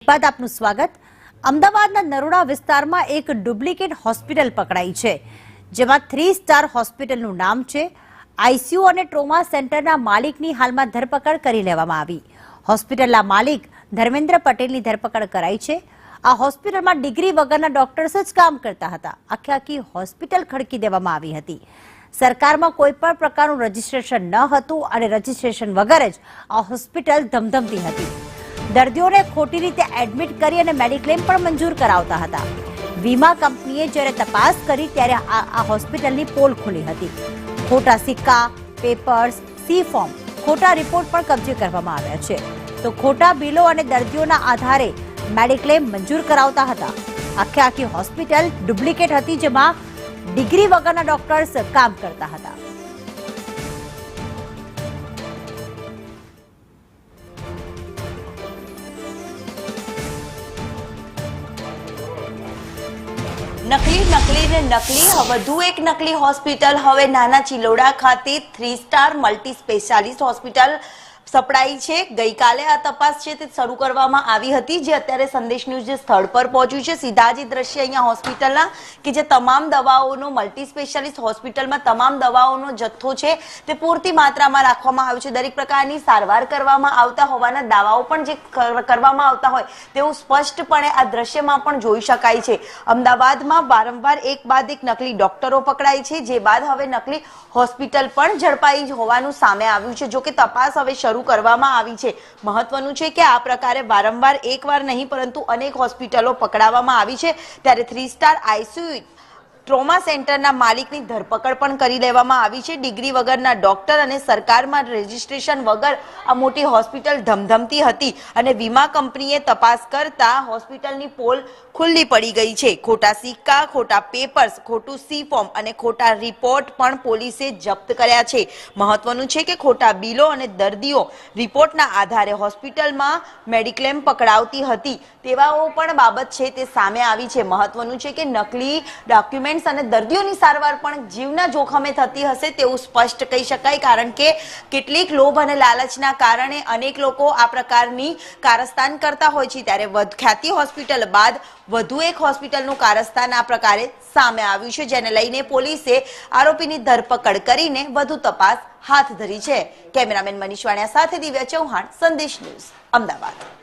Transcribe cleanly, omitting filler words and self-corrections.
બાદ આપનું સ્વાગત। અમદાવાદના નરોડા વિસ્તારમાં એક ડુપ્લિકેટ હોસ્પિટલ પકડાઈ છે, જેમાં 3 સ્ટાર હોસ્પિટલનું નામ છે। આઈસીયુ અને ટ્રોમા સેન્ટરના માલિકની હાલમાં ધરપકડ કરી લેવામાં આવી। હોસ્પિટલના માલિક ધર્મેન્દ્ર પટેલની ધરપકડ કરાઈ છે। આ હોસ્પિટલમાં ડિગ્રી વગરના ડોક્ટર્સ જ કામ કરતા હતા। આખી હોસ્પિટલ ખડકી દેવામાં આવી હતી। સરકારમાં કોઈ પણ પ્રકારનું રજીસ્ટ્રેશન ન હતું અને રજીસ્ટ્રેશન વગર જ આ હોસ્પિટલ ધમધમતી હતી। દર્દીઓને ખોટી રીતે એડમિટ કરી અને મેડિક્લેમ પણ મંજૂર કરાવતા હતા। વીમા કંપનીએ જ્યારે તપાસ કરી ત્યારે આ હોસ્પિટલની પોલ ખુલી હતી। ખોટા સિક્કા, પેપર્સ, સી ફોર્મ, ખોટા રિપોર્ટ પણ કબજે કરવામાં આવ્યા છે। તો ખોટા બિલો અને દર્દીઓના આધારે મેડિક્લેમ મંજૂર કરાવતા હતા। આખી હોસ્પિટલ ડુપ્લિકેટ હતી, જેમાં ડિગ્રી વગરના ડોક્ટર્સ કામ કરતા હતા। નકલી વધુ એક નકલી હોસ્પિટલ હવે નાના ચિલોડા ખાતે 3 સ્ટાર મલ્ટી સ્પેશિયાલિસ્ટ હોસ્પિટલ સપડાઈ છે। ગઈકાલે આ તપાસ છે તે શરૂ કરવામાં આવી હતી, જે અત્યારે સંદેશ ન્યૂઝ જે સ્થળ પર પહોંચ્યું છે। સીધા જ દ્રશ્ય અહીંયા હોસ્પિટલના કે જે તમામ દવાઓનો મલ્ટી સ્પેશિયાલિસ્ટ હોસ્પિટલમાં તમામ દવાઓનો જથ્થો છે તે પૂરતી માત્રામાં રાખવામાં આવ્યો છે। દરેક પ્રકારની સારવાર કરવામાં આવતા હોવાના દાવાઓ પણ જે કરવામાં આવતા હોય તેવું સ્પષ્ટપણે આ દ્રશ્યમાં પણ જોઈ શકાય છે। અમદાવાદમાં વારંવાર એક બાદ એક નકલી ડોક્ટરો પકડાય છે, જે બાદ હવે નકલી હોસ્પિટલ પણ ઝડપાઈ હોવાનું સામે આવ્યું છે। જો કે તપાસ હવે શરૂ કરવામાં આવી છે। મહત્વનું છે કે આ પ્રકારે વારંવાર એકવાર નહીં પરંતુ અનેક હોસ્પિટલો પકડાવવામાં આવી છે। ત્યારે 3 સ્ટાર આઈસીયુ ટ્રોમા સેન્ટરના માલિકની ધરપકડ પણ કરી લેવામાં આવી છે। ડિગ્રી વગરના ડોક્ટર અને સરકારમાં રજીસ્ટ્રેશન વગર આ મોટી હોસ્પિટલ ધમધમતી હતી અને વીમા કંપનીએ તપાસ કરતા હોસ્પિટલની પોલ ખુલ્લી પડી ગઈ છે। ખોટા સિક્કા, ખોટા પેપર્સ, ખોટું સી ફોર્મ અને ખોટા રિપોર્ટ પણ પોલીસે જપ્ત કર્યા છે। મહત્વનું છે કે ખોટા બિલો અને દર્દીઓ રિપોર્ટના આધારે હોસ્પિટલમાં મેડિક્લેમ પકડાવતી હતી તેવાઓ પણ બાબત છે તે સામે આવી છે। મહત્વનું છે કે નકલી ડોક્યુમેન્ટ અને દર્દીઓની સારવાર પણ જીવના જોખમે થતી હશે તેવું સ્પષ્ટ કહી શકાય, કારણ કે કેટલીક લોભ અને લાલચના કારણે અનેક લોકો આ પ્રકારની કારસ્તાન કરતા હોય છે। ત્યારે ખ્યાતિ હોસ્પિટલ બાદ વધુ એક હોસ્પિટલનું કારસ્તાન આ પ્રકારે સામે આવ્યું છે, જેને લઈને પોલીસે આરોપીની ધરપકડ કરીને વધુ તપાસ હાથ ધરી છે। કેમેરામેન મનીષ વાણિયા સાથે દિવ્યા ચૌહાણ, સંદેશ ન્યૂઝ, અમદાવાદ।